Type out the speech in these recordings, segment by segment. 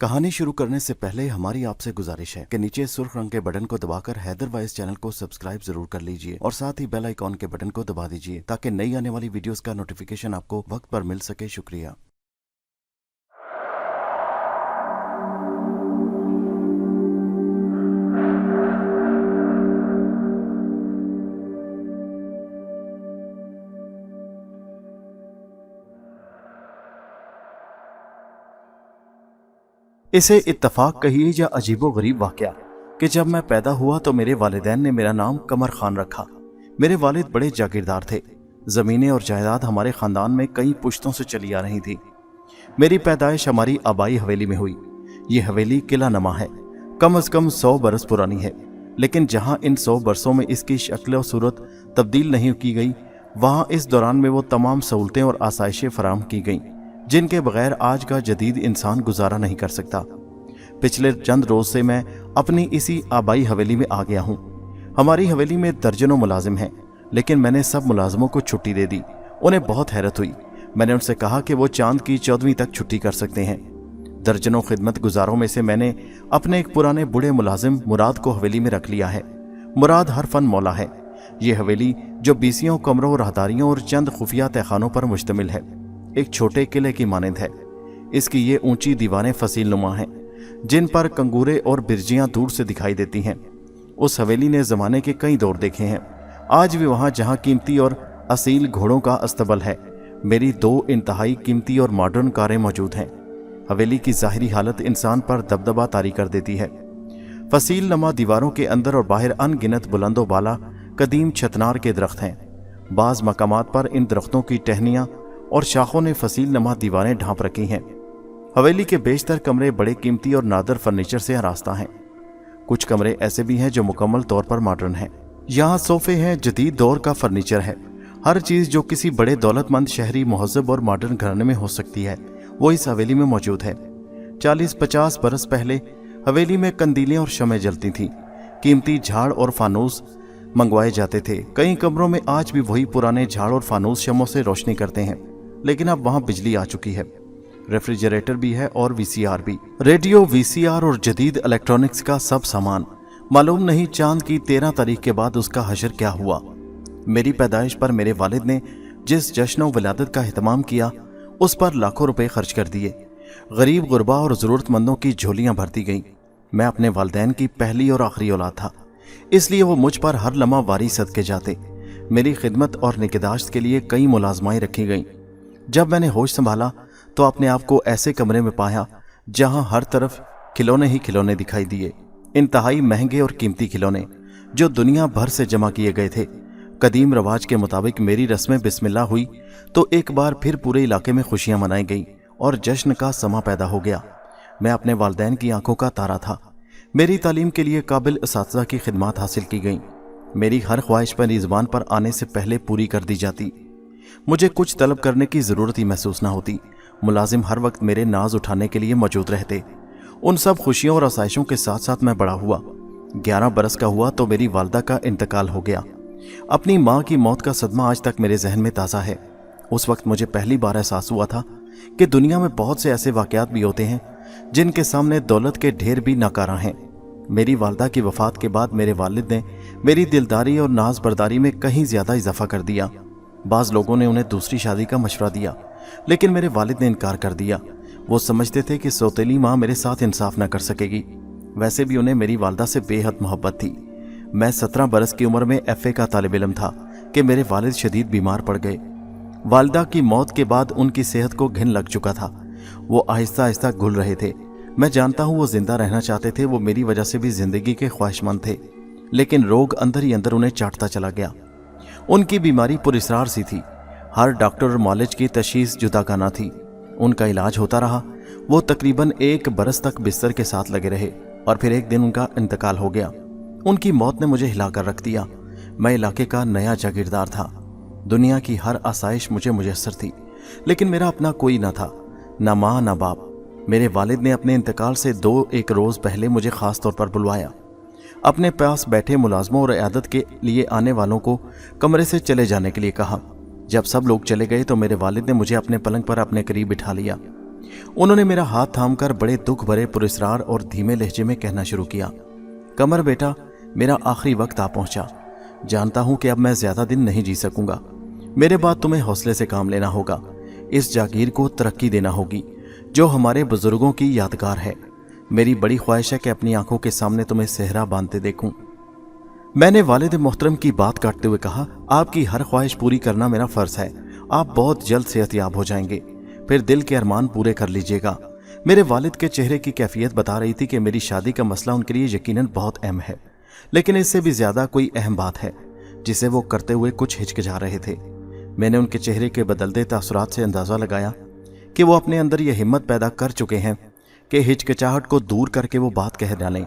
कहानी शुरू करने से पहले हमारी आपसे गुजारिश है कि नीचे सुर्ख रंग के बटन को दबाकर हैदर वॉइस चैनल को सब्सक्राइब जरूर कर लीजिए और साथ ही बेल आइकॉन के बटन को दबा दीजिए ताकि नई आने वाली वीडियोस का नोटिफिकेशन आपको वक्त पर मिल सके। शुक्रिया। इसे इत्तफाक कहिए या अजीबो गरीब वाकया कि जब मैं पैदा हुआ तो मेरे वालिदैन ने मेरा नाम कमर खान रखा। मेरे वालिद बड़े जागीरदार थे। ज़मीनें और जायदाद हमारे ख़ानदान में कई पुश्तों से चली आ रही थी। मेरी पैदाइश हमारी आबाई हवेली में हुई। ये हवेली किला नमा है, कम अज़ कम 100 बरस पुरानी है, लेकिन जहाँ इन 100 बरसों में इसकी शक्ल और सूरत तब्दील नहीं की गई, वहाँ इस दौरान में वो तमाम सहूलतें और आसाइशें फराहम की गईं जिनके बगैर आज का जदीद इंसान गुजारा नहीं कर सकता। पिछले चंद रोज़ से मैं अपनी इसी आबाई हवेली में आ गया हूँ। हमारी हवेली में दर्जनों मुलाजिम हैं, लेकिन मैंने सब मुलाजिमों को छुट्टी दे दी। उन्हें बहुत हैरत हुई। मैंने उनसे कहा कि वो चांद की 14वीं तक छुट्टी कर सकते हैं। दर्जनों खिदमत गुजारों में से मैंने अपने एक पुराने बूढ़े मुलाजिम मुराद को हवेली में रख लिया है। मुराद हर फन मौला है। ये हवेली जो 20 कमरों, राहदारियों और चंद खुफिया तहखानों पर मुश्तमिल है, एक छोटे किले की मानंद है। इसकी ये ऊंची दीवारें फसील नुमा हैं जिन पर कंगूरे और बिरजियां दूर से दिखाई देती हैं। उस हवेली ने ज़माने के कई दौर देखे हैं। आज भी वहाँ जहाँ कीमती और असील घोड़ों का अस्तबल है, मेरी 2 इंतहाई कीमती और मॉडर्न कारें मौजूद हैं। हवेली की ज़ाहिरी हालत इंसान पर दबदबा तारी कर देती है। फसील नमा दीवारों के अंदर और बाहर अनगिनत बुलंदो बाला कदीम छतनार के दरख्त हैं। बाज़ मकामात पर इन दरख्तों की टहनियाँ और शाखों ने फसील नमा दीवारें ढांप रखी हैं। हवेली के बेशतर कमरे बड़े कीमती और नादर फर्नीचर से आरास्ता हैं। कुछ कमरे ऐसे भी हैं जो मुकम्मल तौर पर मॉडर्न हैं। यहाँ सोफे हैं, जदीद दौर का फर्नीचर है। हर चीज़ जो किसी बड़े दौलतमंद शहरी महज़ब और मॉडर्न घराने में हो सकती है, वो इस हवेली में मौजूद है। 40-50 बरस पहले हवेली में कंदीलें और शमें जलती थीं। कीमती झाड़ और फानूस मंगवाए जाते थे। कई कमरों में आज भी वही पुराने झाड़ और फानूस शमों से रोशनी करते हैं, लेकिन अब वहाँ बिजली आ चुकी है। रेफ्रिजरेटर भी है और वीसीआर भी। रेडियो, वीसीआर और जदीद इलेक्ट्रॉनिक्स का सब सामान। मालूम नहीं चांद की 13 तारीख के बाद उसका हशर क्या हुआ। मेरी पैदाइश पर मेरे वालिद ने जिस जश्न व विलादत का एहतमाम किया, उस पर लाखों रुपए खर्च कर दिए। गरीब गुरबा और ज़रूरतमंदों की झोलियाँ भरती गईं। मैं अपने वालिदैन की पहली और आखिरी औलाद था, इसलिए वो मुझ पर हर लम्हा वारी सदके जाते। मेरी खिदमत और निगहदाश्त के लिए कई मुलाजमाएँ रखी गईं। जब मैंने होश संभाला तो अपने आप को ऐसे कमरे में पाया जहां हर तरफ खिलौने ही खिलौने दिखाई दिए। इंतहाई महंगे और कीमती खिलौने जो दुनिया भर से जमा किए गए थे। कदीम रवाज के मुताबिक मेरी रस्में बिस्मिल्लाह हुई तो एक बार फिर पूरे इलाके में खुशियां मनाई गईं और जश्न का समा पैदा हो गया। मैं अपने वालिदैन की आंखों का तारा था। मेरी तालीम के लिए काबिल असातिज़ा की खिदमत हासिल की गई। मेरी हर ख्वाहिश पर ज़बान पर आने से पहले पूरी कर दी जाती। मुझे कुछ तलब करने की ज़रूरत ही महसूस ना होती। मुलाजिम हर वक्त मेरे नाज उठाने के लिए मौजूद रहते। उन सब खुशियों और आसाइशों के साथ साथ मैं बड़ा हुआ। 11 बरस का हुआ तो मेरी वालदा का इंतकाल हो गया। अपनी माँ की मौत का सदमा आज तक मेरे जहन में ताज़ा है। उस वक्त मुझे पहली बार एहसास हुआ था कि दुनिया में बहुत से ऐसे वाक़यात भी होते हैं जिनके सामने दौलत के ढेर भी नाकारा हैं। मेरी वालदा की वफ़ात के बाद मेरे वालिद ने मेरी दिलदारी और नाज बर्दारी में कहीं ज़्यादा इजाफा कर दिया। बाज़ लोगों ने उन्हें दूसरी शादी का मशवरा दिया, लेकिन मेरे वालिद ने इनकार कर दिया। वो समझते थे कि सौतेली माँ मेरे साथ इंसाफ न कर सकेगी। वैसे भी उन्हें मेरी वालदा से बेहद मोहब्बत थी। मैं 17 बरस की उम्र में FA का तालिब इल्म था कि मेरे वालिद शदीद बीमार पड़ गए। वालदा की मौत के बाद उनकी सेहत को घिन लग चुका था। वो आहिस्ता आहिस्ता घुल रहे थे। मैं जानता हूँ वो जिंदा रहना चाहते थे। वो मेरी वजह से भी जिंदगी के ख्वाहिशमंद थे, लेकिन रोग अंदर ही अंदर उन्हें चाटता चला गया। उनकी बीमारी पुरस्रार सी थी। हर डॉक्टर और मौलिज की तशीस जुदागाना थी। उनका इलाज होता रहा। वो तकरीबन 1 बरस तक बिस्तर के साथ लगे रहे और फिर एक दिन उनका इंतकाल हो गया। उनकी मौत ने मुझे हिलाकर रख दिया। मैं इलाके का नया जागीरदार था। दुनिया की हर आसाइश मुझे मुयस्सर थी, लेकिन मेरा अपना कोई न था, न माँ न बाप। मेरे वालिद ने अपने इंतकाल से 2-1 रोज़ पहले मुझे ख़ास तौर पर बुलवाया। अपने पास बैठे मुलाजमों और इयादत के लिए आने वालों को कमरे से चले जाने के लिए कहा। जब सब लोग चले गए तो मेरे वालिद ने मुझे अपने पलंग पर अपने करीब बिठा लिया। उन्होंने मेरा हाथ थामकर बड़े दुख भरे पुरस्कार और धीमे लहजे में कहना शुरू किया, कमर बेटा, मेरा आखिरी वक्त आ पहुंचा। जानता हूं कि अब मैं ज्यादा दिन नहीं जी सकूंगा। मेरे बाद तुम्हें हौसले से काम लेना होगा। इस जागीर को तरक्की देना होगी जो हमारे बुजुर्गों की यादगार है। मेरी बड़ी ख्वाहिश है कि अपनी आंखों के सामने तुम्हें सेहरा बांधते देखूं। मैंने वालिद मोहतरम की बात काटते हुए कहा, आपकी हर ख्वाहिश पूरी करना मेरा फर्ज है। आप बहुत जल्द सेहतयाब हो जाएंगे, फिर दिल के अरमान पूरे कर लीजिएगा। मेरे वालिद के चेहरे की कैफियत बता रही थी कि मेरी शादी का मसला उनके लिए यकीनन बहुत अहम है, लेकिन इससे भी ज्यादा कोई अहम बात है जिसे वो करते हुए कुछ हिचकिचा रहे थे। मैंने उनके चेहरे के बदलते तासुरात से अंदाजा लगाया कि वो अपने अंदर यह हिम्मत पैदा कर चुके हैं कि हिचकिचाहट को दूर करके वो बात कह डालें।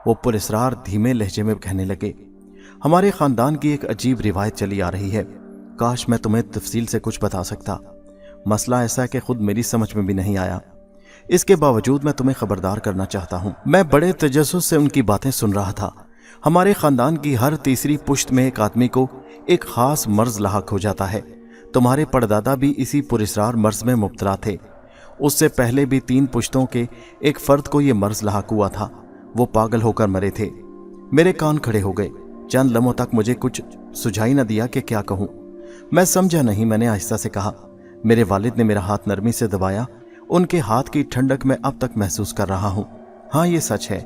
वो पुरस्कार धीमे लहजे में कहने लगे, हमारे खानदान की एक अजीब रिवायत चली आ रही है। काश मैं तुम्हें तफसील से कुछ बता सकता। मसला ऐसा है कि खुद मेरी समझ में भी नहीं आया। इसके बावजूद मैं तुम्हें खबरदार करना चाहता हूँ। मैं बड़े तजस्सुस से उनकी बातें सुन रहा था। हमारे खानदान की हर तीसरी पुश्त में एक आदमी को एक खास मर्ज लाहक हो जाता है। तुम्हारे परदादा भी इसी पुरस्कार मर्ज में मुब्तला थे। उससे पहले भी 3 पुश्तों के एक फर्द को यह मर्ज लाहक हुआ था। वो पागल होकर मरे थे। मेरे कान खड़े हो गए। चंद लम्हों तक मुझे कुछ सुझाई न दिया कि क्या कहूँ। मैं समझा नहीं। मैंने आहिस्ता से कहा, मेरे वालिद ने मेरा हाथ नरमी से दबाया। उनके हाथ की ठंडक मैं अब तक महसूस कर रहा हूँ। हाँ, ये सच है,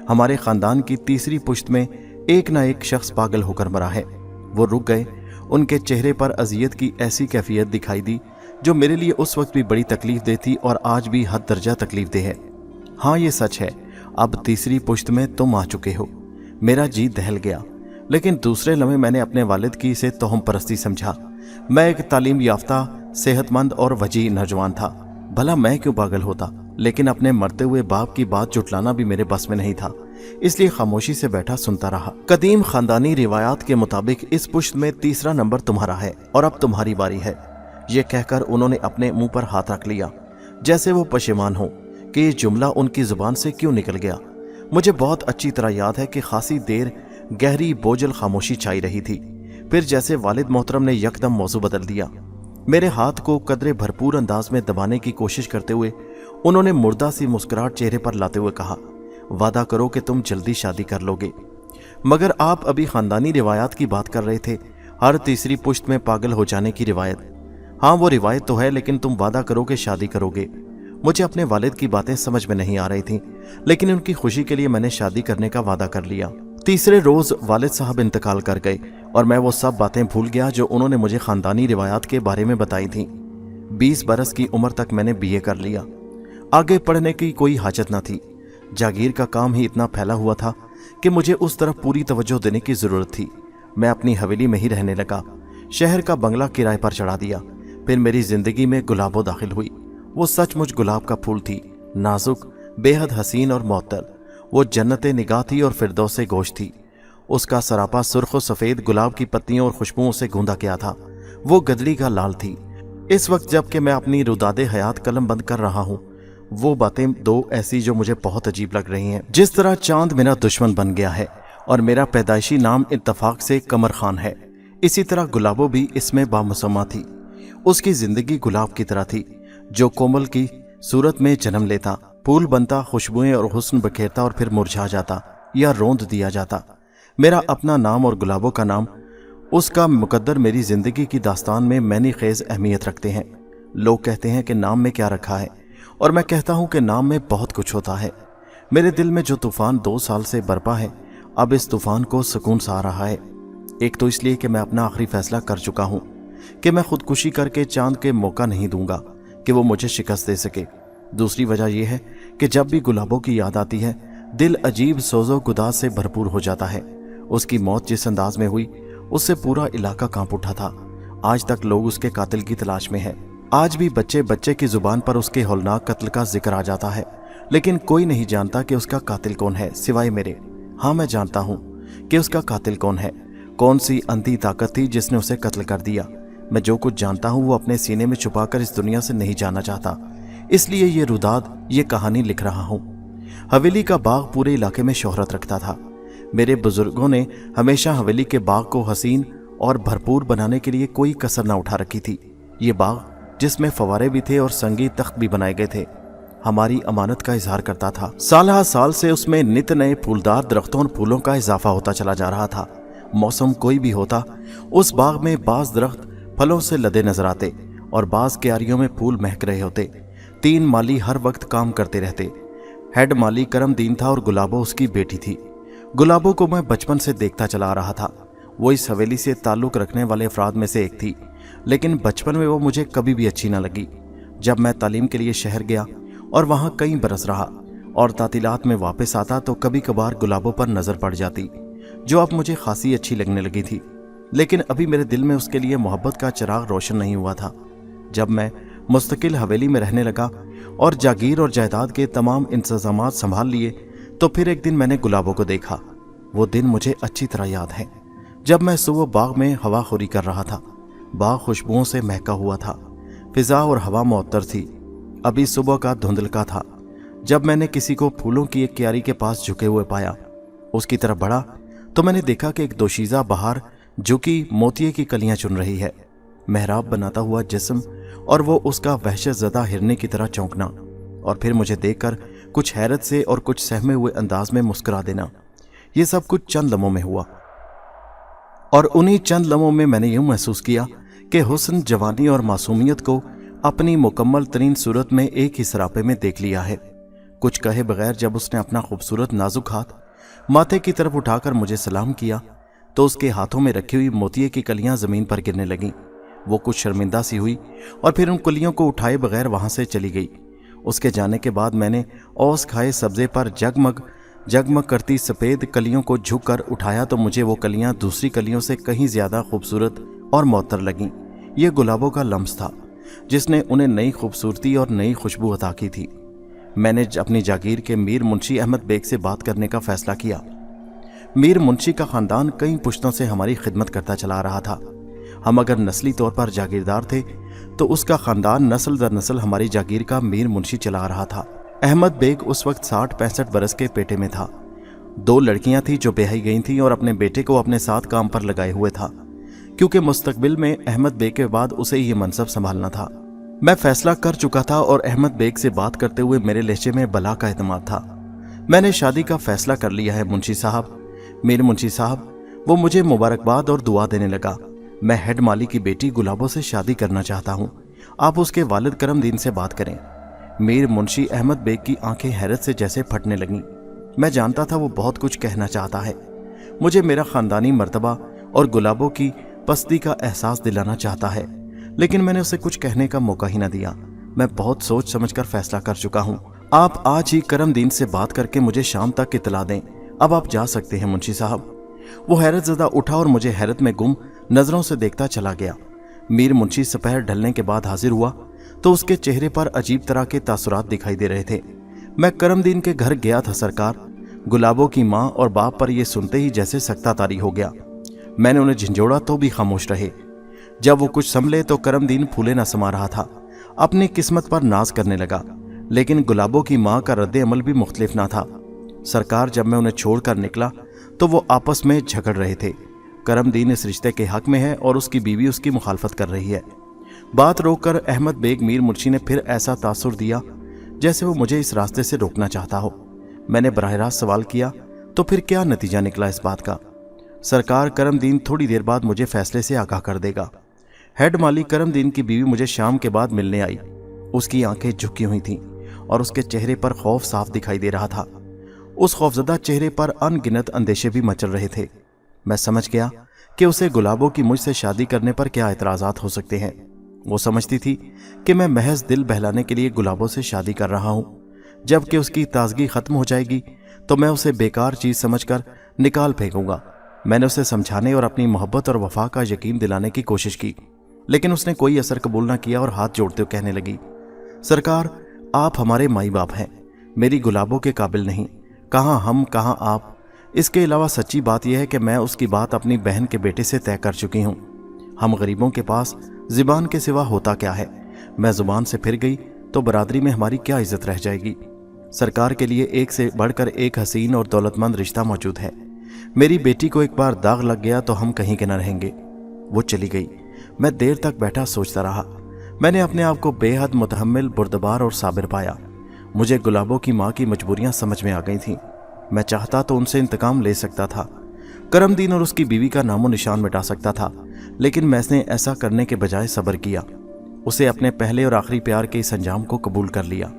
हमारे खानदान की तीसरी पुश्त में एक न एक शख्स पागल होकर मरा है। वो रुक गए। उनके चेहरे पर अजियत की ऐसी कैफियत दिखाई दी जो मेरे लिए उस वक्त भी बड़ी तकलीफ दे थी और आज भी हद दर्जा तकलीफ दे है। हाँ, ये सच है, अब तीसरी पुश्त में तुम आ चुके हो। मेरा जी दहल गया, लेकिन दूसरे लम्हे मैंने अपने वालिद की इसे तोहम परस्ती समझा। मैं एक तालीम याफ्ता, सेहतमंद और वजी नौजवान था। भला मैं क्यों पागल होता, लेकिन अपने मरते हुए बाप की बात जुटलाना भी मेरे बस में नहीं था, इसलिए खामोशी से बैठा सुनता रहा। कदीम खानदानी रिवायात के मुताबिक इस पुश्त में तीसरा नंबर तुम्हारा है और अब तुम्हारी बारी है। यह कहकर उन्होंने अपने मुंह पर हाथ रख लिया, जैसे वो पशेमान हो कि ये जुमला उनकी जुबान से क्यों निकल गया। मुझे बहुत अच्छी तरह याद है कि खासी देर गहरी बोझल खामोशी छाई रही थी। फिर जैसे वालिद मोहतरम ने यकदम मौजू बदल दिया। मेरे हाथ को कदरे भरपूर अंदाज में दबाने की कोशिश करते हुए उन्होंने मुर्दा सी मुस्कुराहट चेहरे पर लाते हुए कहा, वादा करो कि तुम जल्दी शादी कर लोगे। मगर आप अभी खानदानी रिवायात की बात कर रहे थे, हर तीसरी पुश्त में पागल हो जाने की रिवायत। हाँ, वो रिवायत तो है, लेकिन तुम वादा करो कि शादी करोगे। मुझे अपने वालिद की बातें समझ में नहीं आ रही थीं, लेकिन उनकी खुशी के लिए मैंने शादी करने का वादा कर लिया। तीसरे रोज वालिद साहब इंतकाल कर गए और मैं वो सब बातें भूल गया जो उन्होंने मुझे खानदानी रिवायात के बारे में बताई थी। 20 बरस की उम्र तक मैंने बीए कर लिया। आगे पढ़ने की कोई हाजत न थी। जागीर का काम ही इतना फैला हुआ था कि मुझे उस तरफ पूरी तवज्जो देने की जरूरत थी। मैं अपनी हवेली में ही रहने लगा। शहर का बंगला किराए पर चढ़ा दिया। फिर मेरी जिंदगी में गुलाबो दाखिल हुई। वो सचमुच गुलाब का फूल थी, नाजुक, बेहद हसीन और मुअत्तल। वो जन्नते निगाह थी और फिरदौसे गोश थी। उसका सरापा सुर्ख और सफेद गुलाब की पत्तियों और खुशबुओं से गूंदा गया था। वो गदड़ी का लाल थी। इस वक्त जबकि मैं अपनी रुदादे हयात कलम बंद कर रहा हूँ, वो बातें दो ऐसी जो मुझे बहुत अजीब लग रही हैं। जिस तरह चांद मेरा दुश्मन बन गया है और मेरा पैदाइशी नाम इत्तफाक से कमर खान है, इसी तरह गुलाबो भी इसमें बामुसम्मा थी। उसकी जिंदगी गुलाब की तरह थी जो कोमल की सूरत में जन्म लेता, फूल बनता, खुशबुएं और हुस्न बखेरता और फिर मुरझा जाता या रोंद दिया जाता। मेरा अपना नाम और गुलाबो का नाम, उसका मुकद्दर मेरी जिंदगी की दास्तान में मैनी खेज अहमियत रखते हैं। लोग कहते हैं कि नाम में क्या रखा है, और मैं कहता हूं कि नाम में बहुत कुछ होता है। मेरे दिल में जो तूफान 2 साल से बरपा है, अब इस तूफान को सुकून सा आ रहा है। एक तो इसलिए कि मैं अपना आखिरी फैसला कर चुका हूं कि मैं खुदकुशी करके चांद के मौका नहीं दूंगा कि वो मुझे शिकस्त दे सके। दूसरी वजह यह है कि जब भी गुलाबों की याद आती है, दिल अजीब सोजो गुदाज से भरपूर हो जाता है। उसकी मौत जिस अंदाज में हुई, उससे पूरा इलाका कांप उठा था। आज तक लोग उसके कातिल की तलाश में हैं। आज भी बच्चे बच्चे की जुबान पर उसके हौलनाक कत्ल का जिक्र आ जाता है, लेकिन कोई नहीं जानता कि उसका कातिल कौन है सिवाय मेरे। हाँ, मैं जानता हूँ कि उसका कातिल कौन है। कौन सी अंधी ताकत थी जिसने उसे कत्ल कर दिया। मैं जो कुछ जानता हूँ वो अपने सीने में छुपाकर इस दुनिया से नहीं जाना चाहता, इसलिए ये रुदाद ये कहानी लिख रहा हूँ। हवेली का बाग पूरे इलाके में शोहरत रखता था। मेरे बुजुर्गों ने हमेशा हवेली के बाग को हसीन और भरपूर बनाने के लिए कोई कसर न उठा रखी थी। ये बाग जिसमें फवारे भी थे और संगीत तख्त भी बनाए गए थे, हमारी अमानत का इजहार करता था। साल हर साल से उसमें नित नए फूलदार दरख्तों और फूलों का इजाफा होता चला जा रहा था। मौसम कोई भी होता, उस बाग में बाज दरख्त फलों से लदे नजर आते और बाज क्यारियों में फूल महक रहे होते। 3 माली हर वक्त काम करते रहते। हेड माली करमदीन था और गुलाबो उसकी बेटी थी। गुलाबो को मैं बचपन से देखता चला आ रहा था। वो इस हवेली से ताल्लुक रखने वाले अफराद में से एक थी, लेकिन बचपन में वो मुझे कभी भी अच्छी न लगी। जब मैं तालीम के लिए शहर गया और वहाँ कई बरस रहा और तातीलात में वापस आता तो कभी कभार गुलाबो पर नज़र पड़ जाती, जो अब मुझे खासी अच्छी लगने लगी थी। लेकिन अभी मेरे दिल में उसके लिए मोहब्बत का चिराग रोशन नहीं हुआ था। जब मैं मुस्तकिल हवेली में रहने लगा और जागीर और जायदाद के तमाम इंतजामात संभाल लिए, तो फिर एक दिन मैंने गुलाबो को देखा। वो दिन मुझे अच्छी तरह याद है, जब मैं सुबह बाग में हवाखोरी कर रहा था। बाग खुशबुओं से महका हुआ था, फिजा और हवा मुअत्तर थी। अभी सुबह का धुंधलका था जब मैंने किसी को फूलों की एक क्यारी के पास झुके हुए पाया। उसकी तरफ बढ़ा तो मैंने देखा कि एक दोशीज़ा बाहर झुकी मोतिये की कलियां चुन रही है। मेहराब बनाता हुआ जिस्म और वो उसका वहशत ज़दा हिरने की तरह चौंकना, और फिर मुझे देखकर कुछ हैरत से और कुछ सहमे हुए अंदाज में मुस्कुरा देना, ये सब कुछ चंद लम्हों में हुआ। और उन्हीं चंद लम्हों में मैंने यूं महसूस किया कि हुस्न, जवानी और मासूमियत को अपनी मुकम्मल तरीन सूरत में एक ही सरापे में देख लिया है। कुछ कहे बगैर जब उसने अपना खूबसूरत नाजुक हाथ माथे की तरफ उठाकर मुझे सलाम किया तो उसके हाथों में रखी हुई मोतिये की कलियां जमीन पर गिरने लगीं। वो कुछ शर्मिंदा सी हुई और फिर उन कलियों को उठाए बगैर वहां से चली गई। उसके जाने के बाद मैंने औस खाए सब्जे पर जगमग जगमग करती सफ़ेद कलियों को झुक कर उठाया तो मुझे वो कलियां दूसरी कलियों से कहीं ज़्यादा खूबसूरत और मौतर लगीं। ये गुलाबों का लम्स था जिसने उन्हें नई खूबसूरती और नई खुशबू अता की थी। मैंने अपनी जागीर के मीर मुंशी अहमद बेग से बात करने का फैसला किया। मीर मुंशी का ख़ानदान कई पुश्तों से हमारी खिदमत करता चला आ रहा था। हम अगर नस्ली तौर पर जागीरदार थे तो उसका ख़ानदान नस्ल दर नस्ल हमारी जागीर का मीर मुंशी चला आ रहा था। अहमद बेग उस वक्त 60-65 बरस के पेटे में था। 2 लड़कियां थीं जो ब्याही गई थीं और अपने बेटे को अपने साथ काम पर लगाए हुए था, क्योंकि मुस्तकबिल में अहमद बेग के बाद उसे ये मनसब संभालना था। मैं फैसला कर चुका था और अहमद बेग से बात करते हुए मेरे लहजे में बला का एतमाद था। मैंने शादी का फैसला कर लिया है मुंशी साहब, मीर मुंशी साहब। वो मुझे मुबारकबाद और दुआ देने लगा। मैं हेड माली की बेटी गुलाबो से शादी करना चाहता हूँ, आप उसके वालिद करमदीन से बात करें। मीर मुंशी अहमद बेग की आंखें हैरत से जैसे फटने लगीं। मैं जानता था वो बहुत कुछ कहना चाहता है, मुझे मेरा ख़ानदानी मर्तबा और गुलाबो की पस्ती का एहसास दिलाना चाहता है, लेकिन मैंने उसे कुछ कहने का मौका ही न दिया। मैं बहुत सोच समझकर फैसला कर चुका हूँ। आप आज ही करमदीन से बात करके मुझे शाम तक इतला दें। अब आप जा सकते हैं मुंशी साहब। वो हैरत ज़दा उठा और मुझे हैरत में गुम नज़रों से देखता चला गया। मीर मुंशी दोपहर ढलने के बाद हाजिर हुआ तो उसके चेहरे पर अजीब तरह के तासुरात दिखाई दे रहे थे। मैं करमदीन के घर गया था सरकार। गुलाबो की माँ और बाप पर यह सुनते ही जैसे सख्ता तारी हो गया। मैंने उन्हें झंझोड़ा तो भी खामोश रहे। जब वो कुछ संभले तो करमदीन फूले न समा रहा था, अपनी किस्मत पर नाज करने लगा। लेकिन गुलाबो की माँ का रद्द अमल भी मुख्तलिफ ना था। सरकार, जब मैं उन्हें छोड़कर निकला तो वो आपस में झगड़ रहे थे। करमदीन इस रिश्ते के हक में है और उसकी बीवी उसकी मुखालफत कर रही है। बात रोककर अहमद बेग मीर मुंशी ने फिर ऐसा तासुर दिया जैसे वो मुझे इस रास्ते से रोकना चाहता हो। मैंने बराह रास्त सवाल किया तो फिर क्या नतीजा निकला इस बात का? सरकार, करमदीन थोड़ी देर बाद मुझे फैसले से आगाह कर देगा। हेड माली करमदीन की बीवी मुझे शाम के बाद मिलने आई। उसकी आंखें झुकी हुई थीं और उसके चेहरे पर खौफ साफ दिखाई दे रहा था। उस खौफजदा चेहरे पर अनगिनत अंदेशे भी मचल रहे थे। मैं समझ गया कि उसे गुलाबो की मुझसे शादी करने पर क्या एतराज़ात हो सकते हैं। वो समझती थी कि मैं महज दिल बहलाने के लिए गुलाबो से शादी कर रहा हूँ, जबकि उसकी ताजगी ख़त्म हो जाएगी तो मैं उसे बेकार चीज़ समझकर निकाल फेंकूंगा। मैंने उसे समझाने और अपनी मोहब्बत और वफा का यकीन दिलाने की कोशिश की, लेकिन उसने कोई असर कबूल न किया और हाथ जोड़ते हुए कहने लगी, सरकार, आप हमारे माई बाप हैं, मेरी गुलाबो के काबिल नहीं। कहाँ हम, कहाँ आप। इसके अलावा सच्ची बात यह है कि मैं उसकी बात अपनी बहन के बेटे से तय कर चुकी हूँ। हम गरीबों के पास ज़ुबान के सिवा होता क्या है? मैं ज़ुबान से फिर गई तो बरादरी में हमारी क्या इज्जत रह जाएगी? सरकार के लिए एक से बढ़कर एक हसीन और दौलतमंद रिश्ता मौजूद है। मेरी बेटी को एक बार दाग लग गया तो हम कहीं के न रहेंगे। वो चली गई। मैं देर तक बैठा सोचता रहा। मैंने अपने आप को बेहद मुतहम्मिल, बुर्दबार और साबिर पाया। मुझे गुलाबों की माँ की मजबूरियां समझ में आ गई थीं। मैं चाहता तो उनसे इंतकाम ले सकता था, करमदीन और उसकी बीवी का नामो निशान मिटा सकता था, लेकिन मैंने ऐसा करने के बजाय सब्र किया। उसे अपने पहले और आखिरी प्यार के इस अंजाम को कबूल कर लिया।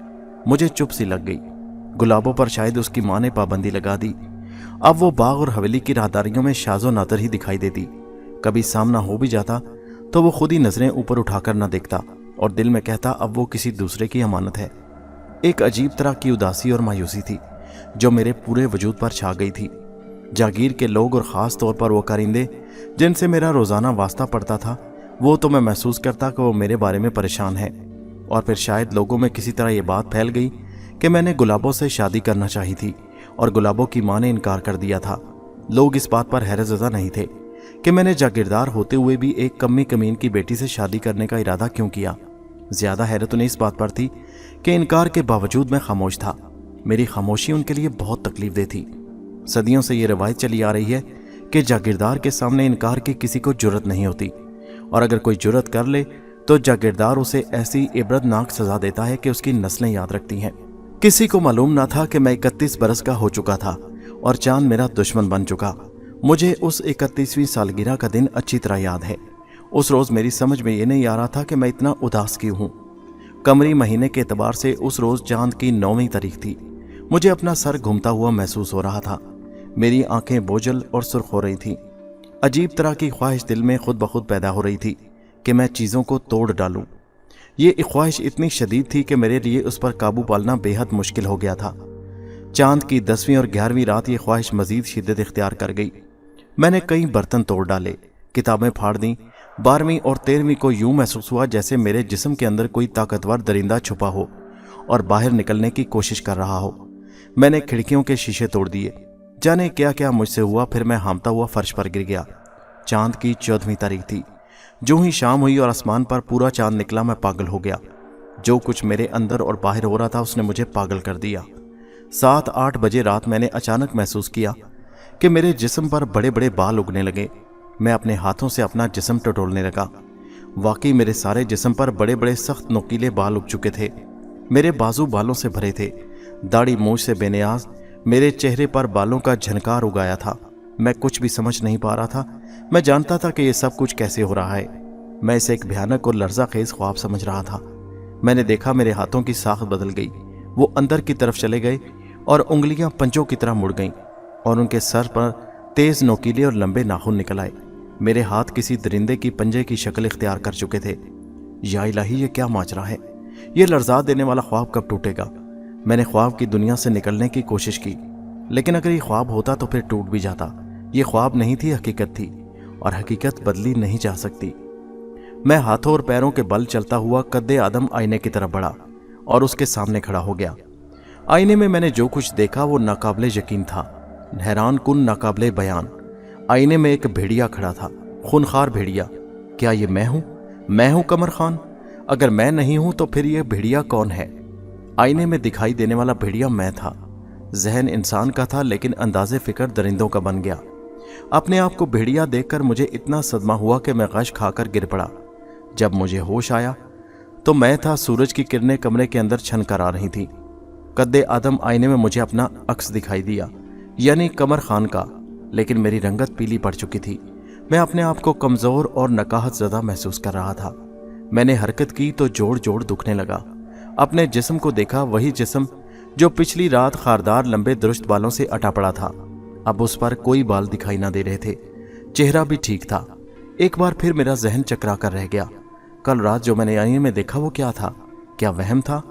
मुझे चुप सी लग गई। गुलाबों पर शायद उसकी माँ ने पाबंदी लगा दी। अब वो बाग और हवेली की राहदारियों में शाजो नादर ही दिखाई देती। कभी सामना हो भी जाता तो वो खुद ही नजरें ऊपर उठाकर न देखता और दिल में कहता अब वो किसी दूसरे की अमानत है। एक अजीब तरह की उदासी और मायूसी थी जो मेरे पूरे वजूद पर छा गई थी। जागीर के लोग और ख़ास तौर पर वो कारिंदे जिनसे मेरा रोज़ाना वास्ता पड़ता था, वो तो मैं महसूस करता कि वो मेरे बारे में परेशान है। और फिर शायद लोगों में किसी तरह ये बात फैल गई कि मैंने गुलाबों से शादी करना चाही थी और गुलाबों की माँ ने इनकार कर दिया था। लोग इस बात पर हैरतज़दा नहीं थे कि मैंने जागीरदार होते हुए भी एक कमी कमीन की बेटी से शादी करने का इरादा क्यों किया। ज़्यादा हैरत उन्हें इस बात पर थी कि इनकार के बावजूद मैं खामोश था। मेरी खामोशी उनके लिए बहुत तकलीफदेह थी। सदियों से ये रवायत चली आ रही है कि जागीरदार के सामने इनकार की किसी को जुर्रत नहीं होती, और अगर कोई जुर्रत कर ले तो जागीरदार उसे ऐसी इबरतनाक सज़ा देता है कि उसकी नस्लें याद रखती हैं। किसी को मालूम ना था कि मैं 31 बरस का हो चुका था और चांद मेरा दुश्मन बन चुका। मुझे उस 31वीं सालगिरह का दिन अच्छी तरह याद है। उस रोज़ मेरी समझ में ये नहीं आ रहा था कि मैं इतना उदास क्यों हूँ। कमरी महीने के एतबार से उस रोज़ चांद की 9वीं तारीख थी। मुझे अपना सर घूमता हुआ महसूस हो रहा था। मेरी आंखें बोझल और सुर्ख हो रही थीं। अजीब तरह की ख्वाहिश दिल में खुद ब खुद पैदा हो रही थी कि मैं चीज़ों को तोड़ डालूं। ये ख्वाहिश इतनी शदीद थी कि मेरे लिए उस पर काबू पालना बेहद मुश्किल हो गया था। चांद की 10वीं और 11वीं रात ये ख्वाहिश मजीद शिद्दत इख्तियार कर गई। मैंने कई बर्तन तोड़ डाले, किताबें फाड़ दी। 12वीं और 13वीं को यूं महसूस हुआ जैसे मेरे जिस्म के अंदर कोई ताकतवर दरिंदा छुपा हो और बाहर निकलने की कोशिश कर रहा हो। मैंने खिड़कियों के शीशे तोड़ दिए। जाने क्या क्या मुझसे हुआ। फिर मैं हामता हुआ फर्श पर गिर गया। चांद की 14वीं तारीख थी। जो ही शाम हुई और आसमान पर पूरा चांद निकला, मैं पागल हो गया। जो कुछ मेरे अंदर और बाहर हो रहा था उसने मुझे पागल कर दिया। 7-8 बजे रात मैंने अचानक महसूस किया कि मेरे जिस्म पर बड़े बड़े बाल उगने लगे। मैं अपने हाथों से अपना जिस्म टटोलने लगा। वाकई मेरे सारे जिस्म पर बड़े बड़े सख्त नोकीले बाल उग चुके थे। मेरे बाजू बालों से भरे थे। दाढ़ी मूंछ से बेनियाज मेरे चेहरे पर बालों का झनकार उगाया था। मैं कुछ भी समझ नहीं पा रहा था। मैं जानता था कि यह सब कुछ कैसे हो रहा है। मैं इसे एक भयानक और लर्जा खेज ख्वाब समझ रहा था। मैंने देखा मेरे हाथों की साख बदल गई। वो अंदर की तरफ चले गए और उंगलियां पंजों की तरह मुड़ गईं और उनके सर पर तेज नोकीले और लंबे नाखून निकल आए। मेरे हाथ किसी दरिंदे की पंजे की शक्ल इख्तियार कर चुके थे। या इलाही, ये क्या माजरा है? ये लर्जा देने वाला ख्वाब कब टूटेगा? मैंने ख्वाब की दुनिया से निकलने की कोशिश की, लेकिन अगर ये ख्वाब होता तो फिर टूट भी जाता। ये ख्वाब नहीं थी, हकीकत थी, और हकीकत बदली नहीं जा सकती। मैं हाथों और पैरों के बल चलता हुआ कद्दे आदम आईने की तरफ बढ़ा और उसके सामने खड़ा हो गया। आईने में मैंने जो कुछ देखा वो नाकाबिले यकीन था, हैरान कुन, नाकाबिले बयान। आईने में एक भेड़िया खड़ा था, खूनखार भेड़िया। क्या ये मैं हूं? मैं हूं कमर खान? अगर मैं नहीं हूं तो फिर यह भेड़िया कौन है? आईने में दिखाई देने वाला भेड़िया मैं था। जहन इंसान का था, लेकिन अंदाजे फिक्र दरिंदों का बन गया। अपने आप को भेड़िया देखकर मुझे इतना सदमा हुआ कि मैं गश खाकर गिर पड़ा। जब मुझे होश आया तो मैं था। सूरज की किरणें कमरे के अंदर छन कर आ रही थी। कद्दे आदम आईने में मुझे अपना अक्स दिखाई दिया, यानी कमर खान का, लेकिन मेरी रंगत पीली पड़ चुकी थी। मैं अपने आप को कमज़ोर और नकाहत ज़दा महसूस कर रहा था। मैंने हरकत की तो जोड़ जोड़ दुखने लगा। अपने जिस्म को देखा, वही जिस्म जो पिछली रात खारदार लंबे दुरुस्त बालों से अटा पड़ा था। अब उस पर कोई बाल दिखाई ना दे रहे थे। चेहरा भी ठीक था। एक बार फिर मेरा जहन चकरा कर रह गया। कल रात जो मैंने आईने में देखा वो क्या था? क्या वहम था?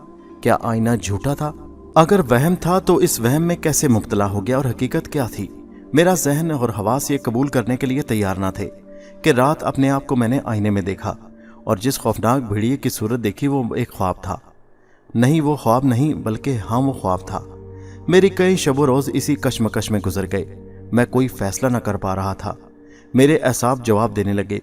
क्या आईना झूठा था? अगर वहम था तो इस वहम में कैसे मुब्तला हो गया और हकीकत क्या थी? मेरा जहन और हवास ये कबूल करने के लिए तैयार ना थे कि रात अपने आप को मैंने आईने में देखा और जिस खौफनाक भेड़िए की सूरत देखी वो एक ख्वाब था। नहीं, वो ख्वाब नहीं, बल्कि हाँ, वो ख्वाब था। मेरी कई शब रोज़ इसी कश्मकश में गुजर गए। मैं कोई फैसला न कर पा रहा था। मेरे एसाब जवाब देने लगे।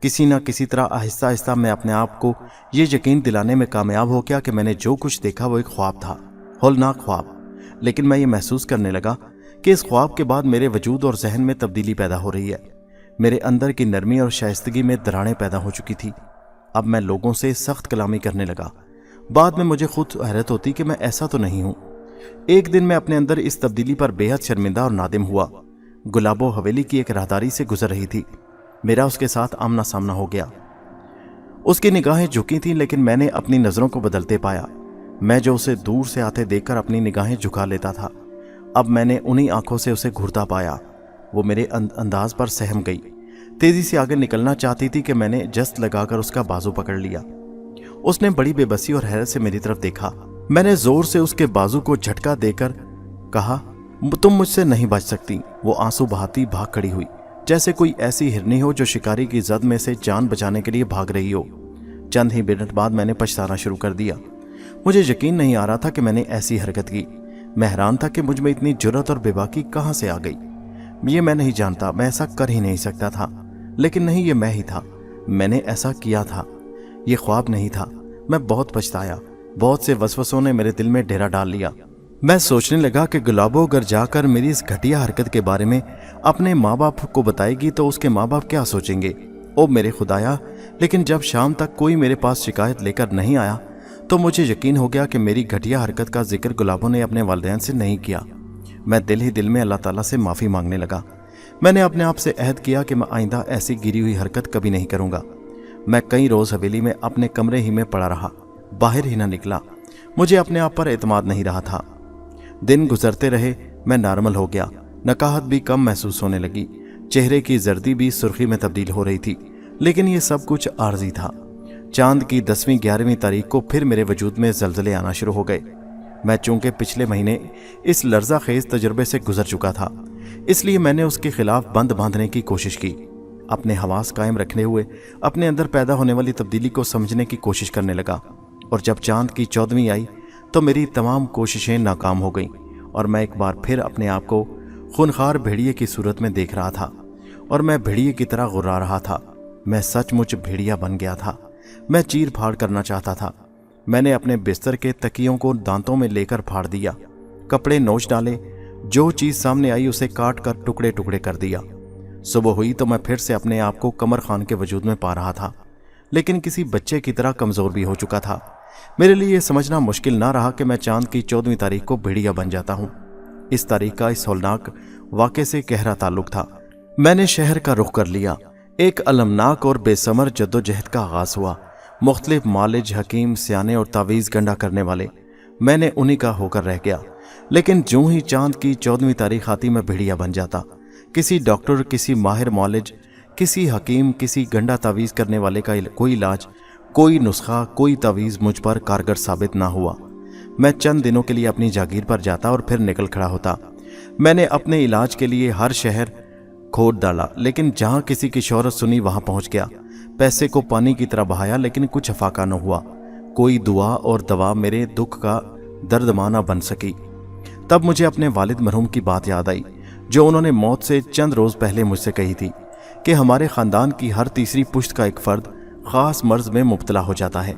किसी न किसी तरह आहिस्ता आहिस्ता मैं अपने आप को ये यकीन दिलाने में कामयाब हो गया कि मैंने जो कुछ देखा वो एक ख्वाब था, हौलनाक ख्वाब। लेकिन मैं ये महसूस करने लगा कि इस ख्वाब के बाद मेरे वजूद और जहन में तब्दीली पैदा हो रही है। मेरे अंदर की नरमी और शाइस्तगी में दरारें पैदा हो चुकी थी। अब मैं लोगों से सख्त कलामी करने लगा। बाद में मुझे खुद हैरत होती कि मैं ऐसा तो नहीं हूँ। एक दिन मैं अपने अंदर इस तब्दीली पर बेहद शर्मिंदा और नादिम हुआ। गुलाबो हवेली की एक राहदारी से गुजर रही थी। मेरा उसके साथ आमना सामना हो गया। उसकी निगाहें झुकी थीं, लेकिन मैंने अपनी नज़रों को बदलते पाया। मैं जो उसे दूर से आते देखकर अपनी निगाहें झुका लेता था, अब मैंने उन्हीं आंखों से उसे घूरता पाया। वो मेरे अंदाज पर सहम गई, तेजी से आगे निकलना चाहती थी कि मैंने जस्त लगाकर उसका बाजू पकड़ लिया। उसने बड़ी बेबसी और हैरत से मेरी तरफ देखा। मैंने जोर से उसके बाजू को झटका देकर कहा, तुम मुझसे नहीं बच सकती। वो आंसू बहाती भाग खड़ी हुई, जैसे कोई ऐसी हिरनी हो जो शिकारी की जद में से जान बचाने के लिए भाग रही हो। चंद ही मिनट बाद मैंने पछताना शुरू कर दिया। मुझे यकीन नहीं आ रहा था कि मैंने ऐसी हरकत की। मैं हैरान था कि मुझ में इतनी जुर्रत और बेबाकी कहाँ से आ गई। ये मैं नहीं जानता, मैं ऐसा कर ही नहीं सकता था। लेकिन नहीं, ये मैं ही था, मैंने ऐसा किया था, ये ख्वाब नहीं था। मैं बहुत पछताया। बहुत से वसवसों ने मेरे दिल में डेरा डाल लिया। मैं सोचने लगा कि गुलाबो अगर जाकर मेरी इस घटिया हरकत के बारे में अपने माँ बाप को बताएगी तो उसके माँ बाप क्या सोचेंगे। ओ मेरे खुदाया! लेकिन जब शाम तक कोई मेरे पास शिकायत लेकर नहीं आया तो मुझे यकीन हो गया कि मेरी घटिया हरकत का जिक्र गुलाबो ने अपने वालिदैन से नहीं किया। मैं दिल ही दिल में अल्लाह ताला से माफ़ी मांगने लगा। मैंने अपने आप से अहद किया कि मैं आइंदा ऐसी गिरी हुई हरकत कभी नहीं करूँगा। मैं कई रोज़ हवेली में अपने कमरे ही में पड़ा रहा, बाहर ही ना निकला। मुझे अपने आप पर एतमाद नहीं रहा था। दिन गुजरते रहे, मैं नॉर्मल हो गया। नकाहत भी कम महसूस होने लगी। चेहरे की जर्दी भी सुर्खी में तब्दील हो रही थी। लेकिन ये सब कुछ आर्जी था। चांद की 10वीं 11वीं तारीख को फिर मेरे वजूद में जलजले आना शुरू हो गए। मैं चूंकि पिछले महीने इस लर्जा खेज तजुर्बे से गुजर चुका था, इसलिए मैंने उसके खिलाफ बंद बांधने की कोशिश की। अपने हवास कायम रखने हुए अपने अंदर पैदा होने वाली तब्दीली को समझने की कोशिश करने लगा। और जब चांद की 14वीं आई तो मेरी तमाम कोशिशें नाकाम हो गईं और मैं एक बार फिर अपने आप को खूनखार भेड़िए की सूरत में देख रहा था। और मैं भेड़िए की तरह गुर्रा रहा था। मैं सचमुच भेड़िया बन गया था। मैं चीर फाड़ करना चाहता था। मैंने अपने बिस्तर के तकियों को दांतों में लेकर फाड़ दिया, कपड़े नोच डाले, जो चीज़ सामने आई उसे काट कर टुकड़े टुकड़े कर दिया। सुबह हुई तो मैं फिर से अपने आप को कमर खान के वजूद में पा रहा था, लेकिन किसी बच्चे की तरह कमज़ोर भी हो चुका था। मेरे लिए यह समझना मुश्किल ना रहा कि मैं चांद की 14वीं तारीख को भेड़िया बन जाता हूँ। इस तारीख का इस हौलनाक वाक़े से गहरा ताल्लुक था। मैंने शहर का रुख कर लिया। एक अलमनाक और बेसमर जद्दोजहद का आगाज़ हुआ। मुख्तलिफ मालिज, हकीम, सियाने और तावीज़ गंडा करने वाले, मैंने उन्हीं का होकर रह गया। लेकिन जो ही चांद की 14वीं तारीख आती मैं भेड़िया बन जाता। किसी डॉक्टर, किसी माहिर मालिज, किसी हकीम, किसी गंडा तावीज़ करने वाले का कोई इलाज, कोई नुस्खा, कोई तावीज़ मुझ पर कारगर साबित ना हुआ। मैं चंद दिनों के लिए अपनी जागीर पर जाता और फिर निकल खड़ा होता। मैंने अपने इलाज के लिए हर शहर खोद डाला, लेकिन जहाँ किसी की शोहरत सुनी वहाँ पहुँच गया। पैसे को पानी की तरह बहाया, लेकिन कुछ अफाका न हुआ। कोई दुआ और दवा मेरे दुख का दर्दमा न बन सकी। तब मुझे अपने वालिद मरहूम की बात याद आई, जो उन्होंने मौत से चंद रोज़ पहले मुझसे कही थी कि हमारे ख़ानदान की हर तीसरी पुश्त का एक फ़र्द ख़ास मर्ज़ में मुब्तला हो जाता है।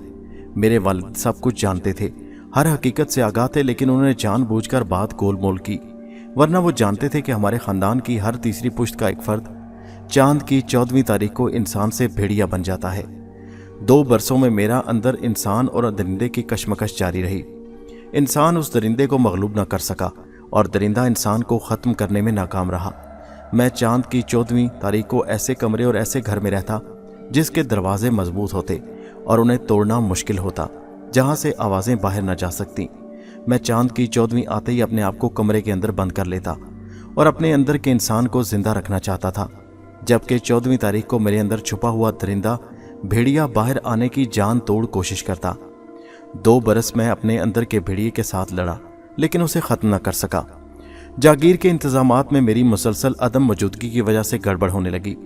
मेरे वालिद सब कुछ जानते थे, हर हकीकत से आगाह थे, लेकिन उन्होंने जानबूझकर बात गोल मोल की। वरना वो जानते थे कि हमारे ख़ानदान की हर तीसरी पुश्त का एक फ़र्द चांद की 14वीं तारीख को इंसान से भेड़िया बन जाता है। 2 बरसों में मेरा अंदर इंसान और दरिंदे की कशमकश जारी रही। इंसान उस दरिंदे को मगलूब न कर सका और दरिंदा इंसान को ख़त्म करने में नाकाम रहा। मैं चांद की 14वीं तारीख को ऐसे कमरे और ऐसे घर में रहता जिसके दरवाजे मजबूत होते और उन्हें तोड़ना मुश्किल होता, जहाँ से आवाज़ें बाहर न जा सकती। मैं चांद की 14वीं आते ही अपने आप को कमरे के अंदर बंद कर लेता और अपने अंदर के इंसान को जिंदा रखना चाहता था, जबकि 14वीं तारीख को मेरे अंदर छुपा हुआ दरिंदा भेड़िया बाहर आने की जान तोड़ कोशिश करता। 2 बरस मैं अपने अंदर के भेड़िए के साथ लड़ा, लेकिन उसे ख़त्म न कर सका। जागीर के इंतज़ामात में मेरी मुसलसल अदम मौजूदगी की वजह से गड़बड़ होने लगी।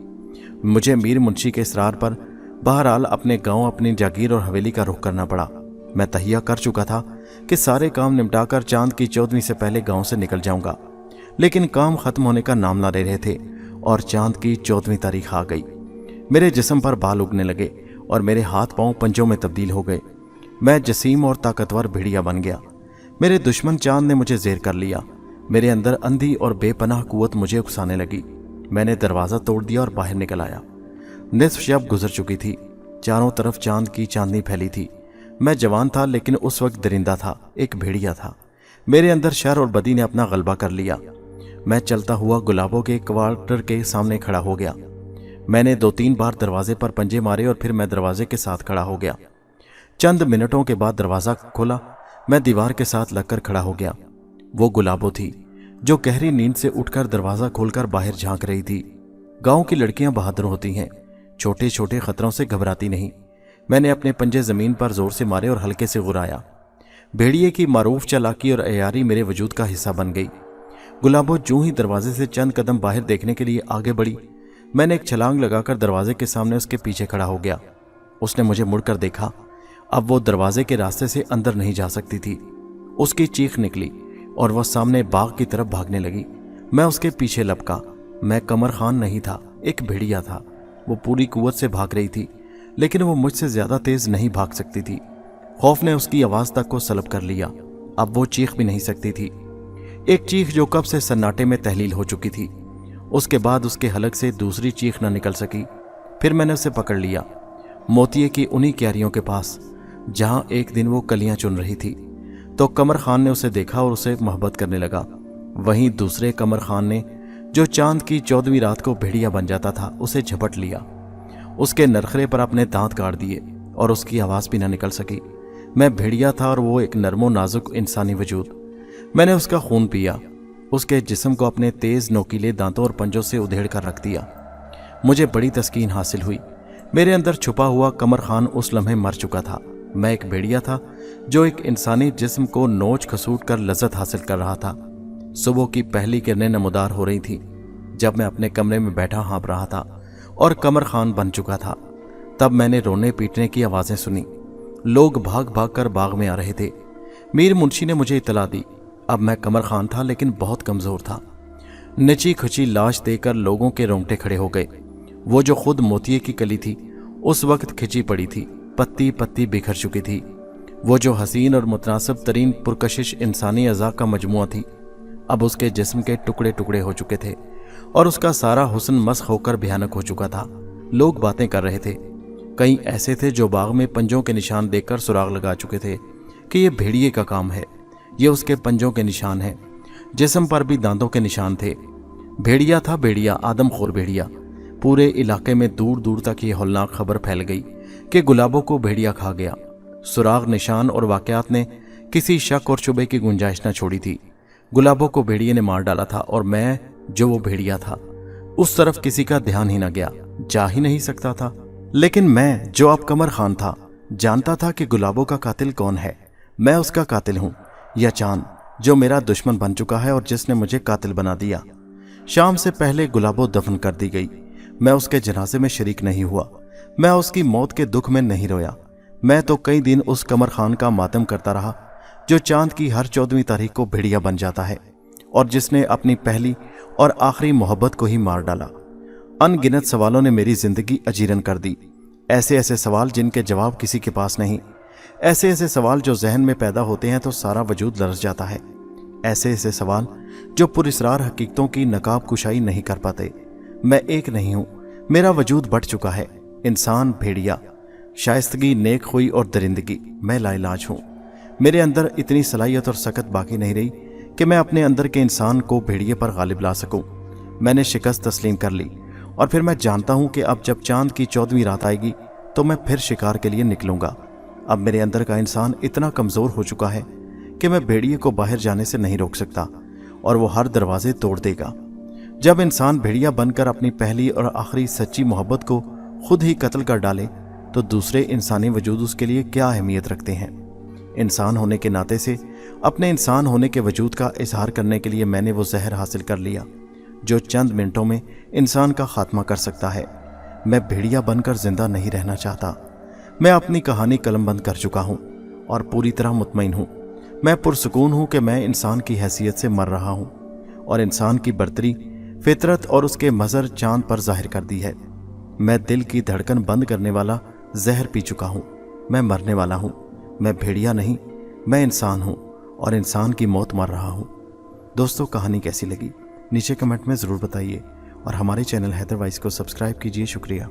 मुझे मीर मुंशी के इसरार पर बहरहाल अपने गांव, अपनी जागीर और हवेली का रुख करना पड़ा। मैं तहिया कर चुका था कि सारे काम निपटाकर चांद की 14वीं से पहले गांव से निकल जाऊंगा, लेकिन काम ख़त्म होने का नाम ना ले रहे थे और चांद की 14वीं तारीख आ गई। मेरे जिस्म पर बाल उगने लगे और मेरे हाथ पांव पंजों में तब्दील हो गए। मैं जसीम और ताकतवर भेड़िया बन गया। मेरे दुश्मन चांद ने मुझे ज़ेर कर लिया। मेरे अंदर अंधी और बेपनाह कुव्वत मुझे उकसाने लगी। मैंने दरवाज़ा तोड़ दिया और बाहर निकल आया। निस्फ शब गुजर चुकी थी। चारों तरफ चांद की चांदनी फैली थी। मैं जवान था लेकिन उस वक्त दरिंदा था, एक भेड़िया था। मेरे अंदर शर और बदी ने अपना गलबा कर लिया। मैं चलता हुआ गुलाबों के क्वार्टर के सामने खड़ा हो गया। मैंने 2-3 बार दरवाजे पर पंजे मारे और फिर मैं दरवाजे के साथ खड़ा हो गया। चंद मिनटों के बाद दरवाज़ा खोला। मैं दीवार के साथ लगकर खड़ा हो गया। वो गुलाबो थी जो गहरी नींद से उठकर दरवाज़ा खोलकर बाहर झांक रही थी। गांव की लड़कियां बहादुर होती हैं, छोटे छोटे खतरों से घबराती नहीं। मैंने अपने पंजे ज़मीन पर जोर से मारे और हल्के से गुराया। भेड़िए की मारूफ चालाकी और अयारी मेरे वजूद का हिस्सा बन गई। गुलाबो जूं ही दरवाजे से चंद कदम बाहर देखने के लिए आगे बढ़ी, मैंने एक छलांग लगाकर दरवाजे के सामने उसके पीछे खड़ा हो गया। उसने मुझे मुड़कर देखा। अब वो दरवाजे के रास्ते से अंदर नहीं जा सकती थी। उसकी चीख निकली और वह सामने बाग की तरफ भागने लगी। मैं उसके पीछे लपका। मैं कमर खान नहीं था, एक भेड़िया था। वो पूरी कुव्वत से भाग रही थी, लेकिन वो मुझसे ज्यादा तेज नहीं भाग सकती थी। खौफ ने उसकी आवाज तक को सलब कर लिया। अब वो चीख भी नहीं सकती थी, एक चीख जो कब से सन्नाटे में तहलील हो चुकी थी। उसके बाद उसके हलक से दूसरी चीख न निकल सकी। फिर मैंने उसे पकड़ लिया, मोतिये की उन्हीं क्यारियों के पास जहां एक दिन वो कलियां चुन रही थी। तो कमर खान ने उसे देखा और उसे मोहब्बत करने लगा। वहीं दूसरे कमर खान ने, जो चांद की 14वीं रात को भेड़िया बन जाता था, उसे झपट लिया। उसके नरखरे पर अपने दांत काट दिए और उसकी आवाज भी न निकल सकी। मैं भेड़िया था और वो एक नरमो नाजुक इंसानी वजूद। मैंने उसका खून पिया, उसके जिस्म को अपने तेज नोकीले दांतों और पंजों से उधेड़ कर रख दिया। मुझे बड़ी तस्कीन हासिल हुई। मेरे अंदर छुपा हुआ कमर खान उस लम्हे मर चुका था। मैं एक भेड़िया था जो एक इंसानी जिस्म को नोच खसूट कर लज्जत हासिल कर रहा था। सुबह की पहली किरणें नमदार हो रही थी जब मैं अपने कमरे में बैठा हाँप रहा था और कमर खान बन चुका था। तब मैंने रोने पीटने की आवाज़ें सुनी। लोग भाग भाग कर बाग में आ रहे थे। मीर मुंशी ने मुझे इतला दी। अब मैं कमर खान था लेकिन बहुत कमज़ोर था। नची खुची लाश देकर लोगों के रोंगटे खड़े हो गए। वो जो खुद मोतिये की कली थी उस वक्त खिंची पड़ी थी, पत्ती पत्ती बिखर चुकी थी। वो जो हसीन और मुतनासिब तरीन पुरकशिश इंसानी अज़ा का मजमुआ थी, अब उसके जिस्म के टुकड़े टुकड़े हो चुके थे और उसका सारा हुस्न मस्ख होकर भयानक हो चुका था। लोग बातें कर रहे थे। कई ऐसे थे जो बाग में पंजों के निशान देखकर सुराग लगा चुके थे कि ये भेड़िए का काम है, ये उसके पंजों के निशान हैं। जिस्म पर भी दांतों के निशान थे। भेड़िया था, भेड़िया, आदमखोर भेड़िया। पूरे इलाके में दूर दूर तक ये हौलनाक खबर फैल गई कि गुलाबों को भेड़िया खा गया। सुराग, निशान और वाकयात ने किसी शक और शुबे की गुंजाइश न छोड़ी थी। गुलाबों को भेड़िए ने मार डाला था और मैं, जो वो भेड़िया था, उस तरफ किसी का ध्यान ही न गया, जा ही नहीं सकता था। लेकिन मैं, जो अब कमर खान था, जानता था कि गुलाबों का कातिल कौन है। मैं उसका कातिल हूं, या चांद जो मेरा दुश्मन बन चुका है और जिसने मुझे कातिल बना दिया। शाम से पहले गुलाबो दफन कर दी गई। मैं उसके जनाजे में शरीक नहीं हुआ। मैं उसकी मौत के दुख में नहीं रोया। मैं तो कई दिन उस कमर खान का मातम करता रहा जो चांद की हर 14वीं तारीख को भेड़िया बन जाता है और जिसने अपनी पहली और आखिरी मोहब्बत को ही मार डाला। अनगिनत सवालों ने मेरी जिंदगी अजीरन कर दी। ऐसे ऐसे सवाल जिनके जवाब किसी के पास नहीं। ऐसे ऐसे सवाल जो जहन में पैदा होते हैं तो सारा वजूद लरस जाता है। ऐसे ऐसे सवाल जो पुरस्रार हकीकतों की नकाब कुशाई नहीं कर पाते। मैं एक नहीं हूं, मेरा वजूद बढ़ चुका है। इंसान, भेड़िया, शाइस्तगी, नेक खुई और दरिंदगी, मैं लाइलाज हूं। मेरे अंदर इतनी सलाहियत और सकत बाकी नहीं रही कि मैं अपने अंदर के इंसान को भेड़िए पर गालिब ला सकूं। मैंने शिकस्त तस्लीम कर ली और फिर मैं जानता हूं कि अब जब चांद की 14वीं रात आएगी तो मैं फिर शिकार के लिए निकलूंगा। अब मेरे अंदर का इंसान इतना कमज़ोर हो चुका है कि मैं भेड़िए को बाहर जाने से नहीं रोक सकता और वो हर दरवाजे तोड़ देगा। जब इंसान भेड़िया बनकर अपनी पहली और आखिरी सच्ची मोहब्बत को खुद ही कत्ल कर डाले तो दूसरे इंसानी वजूद उसके लिए क्या अहमियत रखते हैं। इंसान होने के नाते से अपने इंसान होने के वजूद का इजहार करने के लिए मैंने वो जहर हासिल कर लिया जो चंद मिनटों में इंसान का खात्मा कर सकता है। मैं भेड़िया बनकर जिंदा नहीं रहना चाहता। मैं अपनी कहानी कलमबंद कर चुका हूँ और पूरी तरह मुतमईन हूँ। मैं पुरसुकून हूँ कि मैं इंसान की हैसियत से मर रहा हूँ और इंसान की बर्तरी, फितरत और उसके मज़र चांद पर जाहिर कर दी है। मैं दिल की धड़कन बंद करने वाला जहर पी चुका हूँ। मैं मरने वाला हूँ। मैं भेड़िया नहीं, मैं इंसान हूँ और इंसान की मौत मर रहा हूँ। दोस्तों, कहानी कैसी लगी नीचे कमेंट में ज़रूर बताइए और हमारे चैनल हैदर वाइस को सब्सक्राइब कीजिए। शुक्रिया।